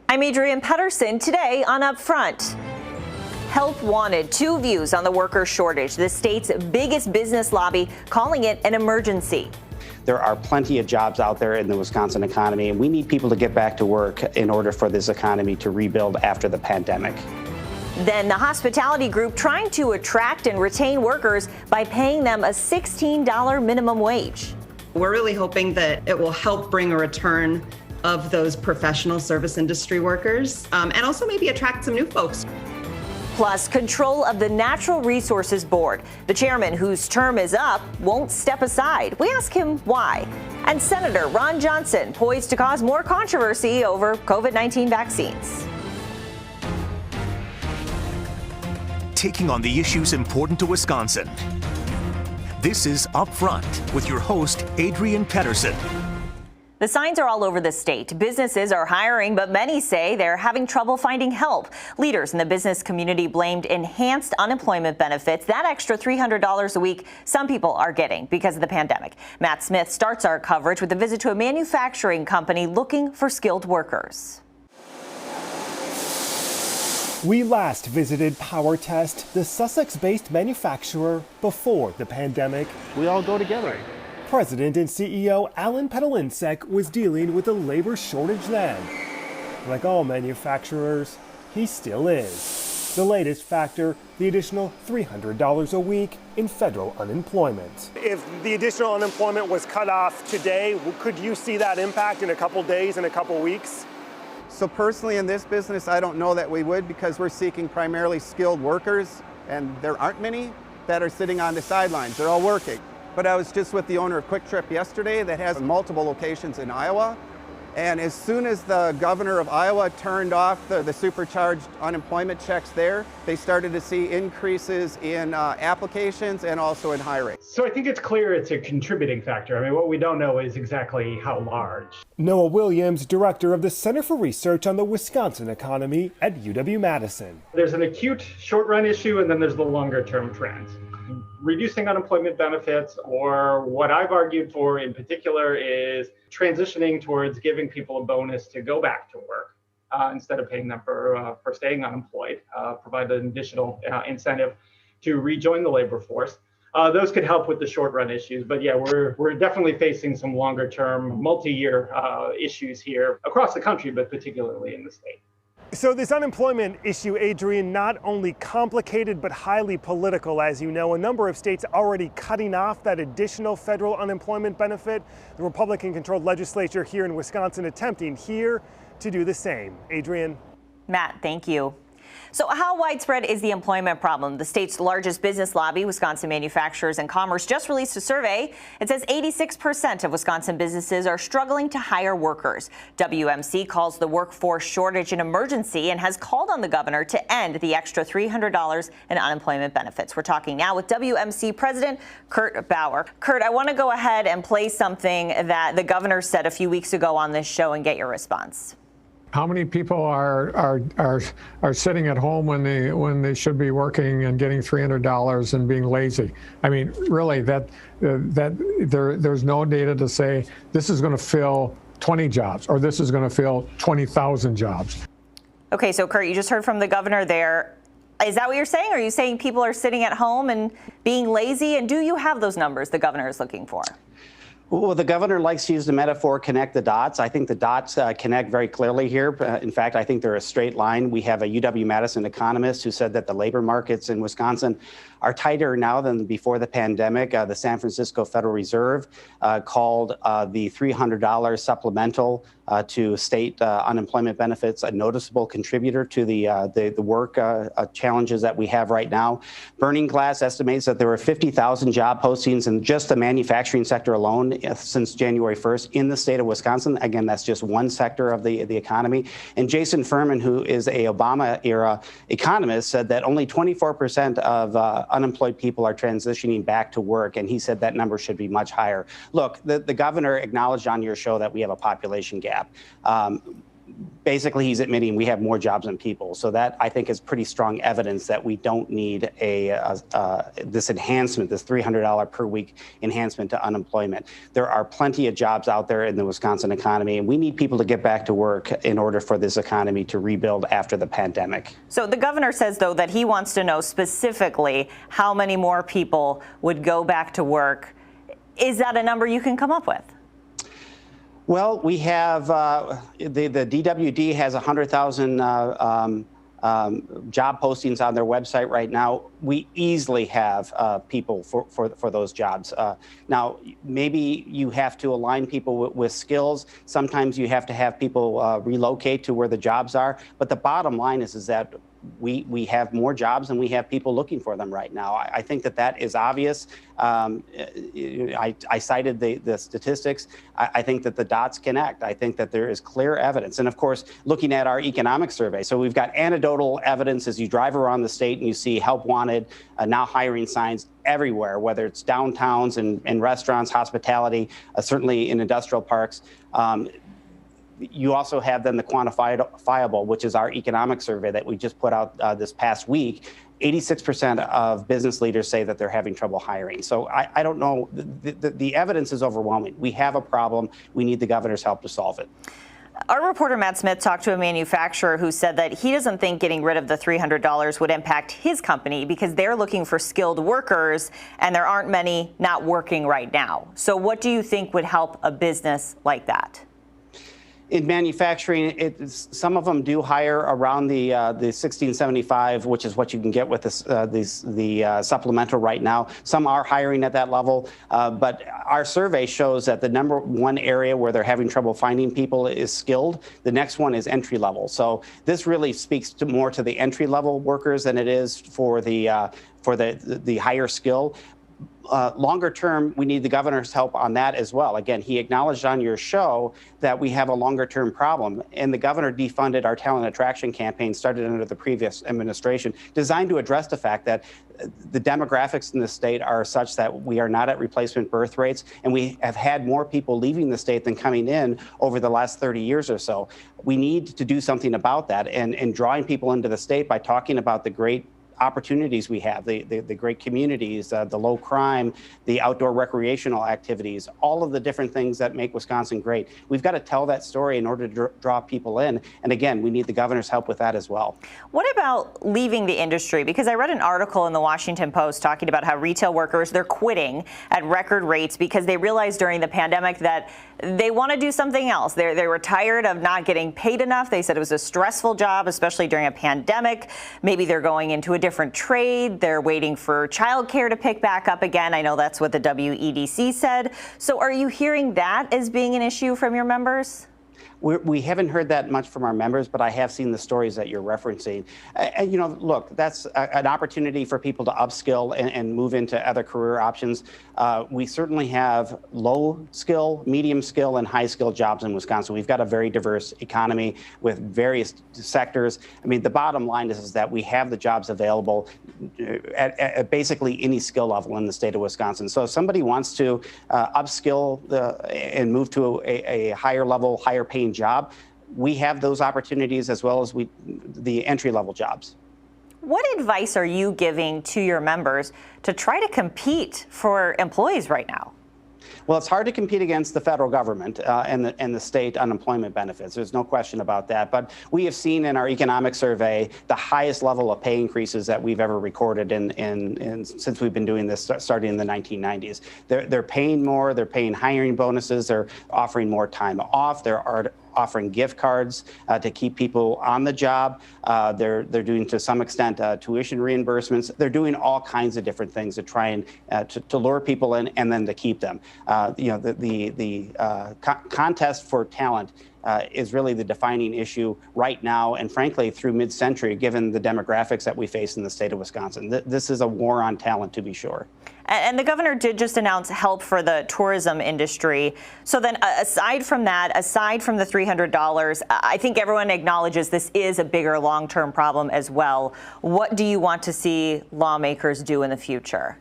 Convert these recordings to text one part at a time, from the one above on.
I'm Adrienne Pedersen. Today on Upfront. Help wanted. Two views on the worker shortage. The state's biggest business lobby calling it an emergency. There are plenty of jobs out there in the Wisconsin economy, and we need people to get back to work in order for this economy to rebuild after the pandemic. Then the hospitality group trying to attract and retain workers by paying them a $16 minimum wage. We're really hoping that it will help bring a return of those professional service industry workers and also maybe attract some new folks. Plus, control of the Natural Resources Board. The chairman, whose term is up, won't step aside. We ask him why. And Senator Ron Johnson poised to cause more controversy over COVID-19 vaccines. Taking on the issues important to Wisconsin. This is Upfront with your host, Adrienne Pedersen. The signs are all over the state. Businesses are hiring, but many say they're having trouble finding help. Leaders in the business community blamed enhanced unemployment benefits, that extra $300 a week some people are getting because of the pandemic. Matt Smith starts our coverage with a visit to a manufacturing company looking for skilled workers. We last visited PowerTest, the Sussex-based manufacturer, before the pandemic. We all go together. President and CEO Alan Pedalinsek was dealing with a labor shortage then. Like all manufacturers, he still is. The latest factor, the additional $300 a week in federal unemployment. If the additional unemployment was cut off today, could you see that impact in a couple days, in a couple weeks? So personally in this business, I don't know that we would, because we're seeking primarily skilled workers, and there aren't many that are sitting on the sidelines. They're all working. But I was just with the owner of Quick Trip yesterday that has multiple locations in Iowa. And as soon as the governor of Iowa turned off the supercharged unemployment checks there, they started to see increases in applications and also in hiring. So I think it's clear it's a contributing factor. I mean, what we don't know is exactly how large. Noah Williams, director of the Center for Research on the Wisconsin Economy at UW-Madison. There's an acute short-run issue, and then there's the longer-term trends. Reducing unemployment benefits, or what I've argued for in particular, is transitioning towards giving people a bonus to go back to work instead of paying them for staying unemployed, provide an additional incentive to rejoin the labor force. Those could help with the short run issues. But yeah, we're definitely facing some longer term, multi-year issues here across the country, but particularly in the state. So this unemployment issue, Adrienne, not only complicated but highly political, as you know. A number of states already cutting off that additional federal unemployment benefit. The Republican-controlled legislature here in Wisconsin attempting here to do the same. Adrienne? Matt, thank you. So how widespread is the employment problem? The state's largest business lobby, Wisconsin Manufacturers and Commerce, just released a survey. It says 86% of Wisconsin businesses are struggling to hire workers. WMC calls the workforce shortage an emergency and has called on the governor to end the extra $300 in unemployment benefits. We're talking now with WMC President Kurt Bauer. Kurt, I want to go ahead and play something that the governor said a few weeks ago on this show and get your response. How many people are sitting at home when they should be working and getting $300 and being lazy? I mean, really, there's no data to say this is going to fill 20 jobs or this is going to fill 20,000 jobs. Okay, so Kurt, you just heard from the governor there. Is that what you're saying? Are you saying people are sitting at home and being lazy? And do you have those numbers the governor is looking for? Well, the governor likes to use the metaphor, connect the dots. I think the dots connect very clearly here. In fact, I think they're a straight line. We have a UW-Madison economist who said that the labor markets in Wisconsin are tighter now than before the pandemic. The San Francisco Federal Reserve called the $300 supplemental to state unemployment benefits a noticeable contributor to the work challenges that we have right now. Burning Glass estimates that there were 50,000 job postings in just the manufacturing sector alone since January 1st in the state of Wisconsin. Again, that's just one sector of the economy. And Jason Furman, who is a Obama-era economist, said that only 24% of unemployed people are transitioning back to work, and he said that number should be much higher. Look, the governor acknowledged on your show that we have a population gap. basically he's admitting we have more jobs than people. So that, I think, is pretty strong evidence that we don't need this enhancement, this $300 per week enhancement to unemployment. There are plenty of jobs out there in the Wisconsin economy, and we need people to get back to work in order for this economy to rebuild after the pandemic. So the governor says, though, that he wants to know specifically how many more people would go back to work. Is that a number you can come up with? Well, we have the DWD has 100,000 job postings on their website right now. We easily have people for those jobs. Now, maybe you have to align people with skills. Sometimes you have to have people relocate to where the jobs are. But the bottom line is that we have more jobs and we have people looking for them right now. I think that is obvious. I cited the statistics. I think that the dots connect. I think that there is clear evidence. And of course, looking at our economic survey, so we've got anecdotal evidence as you drive around the state and you see help wanted, now hiring signs everywhere, whether it's downtowns and restaurants, hospitality, certainly in industrial parks. You also have then the quantifiable, which is our economic survey that we just put out this past week. 86% of business leaders say that they're having trouble hiring. So I don't know. The evidence is overwhelming. We have a problem. We need the governor's help to solve it. Our reporter Matt Smith talked to a manufacturer who said that he doesn't think getting rid of the $300 would impact his company because they're looking for skilled workers and there aren't many not working right now. So what do you think would help a business like that? In manufacturing, some of them do hire around the 1675, which is what you can get with the supplemental right now. Some are hiring at that level, but our survey shows that the number one area where they're having trouble finding people is skilled. The next one is entry level. So this really speaks more to the entry level workers than it is for the higher skill. Longer term, we need the governor's help on that as well. Again, he acknowledged on your show that we have a longer term problem, and the governor defunded our talent attraction campaign started under the previous administration, designed to address the fact that the demographics in the state are such that we are not at replacement birth rates, and we have had more people leaving the state than coming in over the last 30 years or so. We need to do something about that, and drawing people into the state by talking about the great opportunities we have, the great communities, the low crime, the outdoor recreational activities, all of the different things that make Wisconsin great. We've got to tell that story in order to draw people in. And again, we need the governor's help with that as well. What about leaving the industry? Because I read an article in the Washington Post talking about how retail workers, they're quitting at record rates because they realized during the pandemic that they want to do something else. They were tired of not getting paid enough. They said it was a stressful job, especially during a pandemic. Maybe they're going into a different trade. They're waiting for childcare to pick back up again. I know that's what the WEDC said. So are you hearing that as being an issue from your members? We haven't heard that much from our members, but I have seen the stories that you're referencing. And, you know, look, that's an opportunity for people to upskill and move into other career options. We certainly have low skill, medium skill, and high skill jobs in Wisconsin. We've got a very diverse economy with various sectors. I mean, the bottom line is that we have the jobs available at basically any skill level in the state of Wisconsin. So if somebody wants to upskill and move to a higher level, higher paying job, we have those opportunities as well as the entry-level jobs. What advice are you giving to your members to try to compete for employees right now? Well, it's hard to compete against the federal government and the state unemployment benefits. There's no question about that. But we have seen in our economic survey the highest level of pay increases that we've ever recorded since we've been doing this starting in the 1990s. They're paying more. They're paying hiring bonuses. They're offering more time off. They're offering gift cards to keep people on the job. They're doing, to some extent, tuition reimbursements. They're doing all kinds of different things to try and to lure people in and then to keep them. You know, the contest for talent is really the defining issue right now, and frankly, through mid-century, given the demographics that we face in the state of Wisconsin. This is a war on talent, to be sure. And the governor did just announce help for the tourism industry. So then aside from that, aside from the $300, I think everyone acknowledges this is a bigger long-term problem as well. What do you want to see lawmakers do in the future?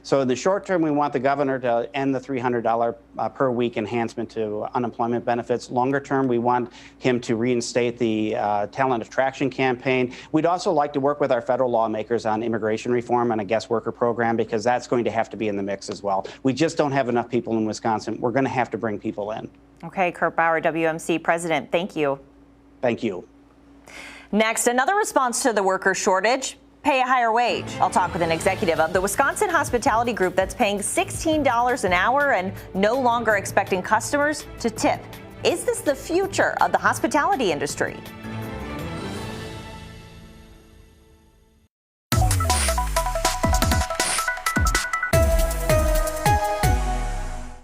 So in the short term, we want the governor to end the $300 per week enhancement to unemployment benefits. Longer term, we want him to reinstate the talent attraction campaign. We'd also like to work with our federal lawmakers on immigration reform and a guest worker program, because that's going to have to be in the mix as well. We just don't have enough people in Wisconsin. We're going to have to bring people in. Okay, Kurt Bauer, WMC president, thank you. Thank you. Next, another response to the worker shortage. Pay a higher wage. I'll talk with an executive of the Wisconsin Hospitality Group that's paying $16 an hour and no longer expecting customers to tip. Is this the future of the hospitality industry?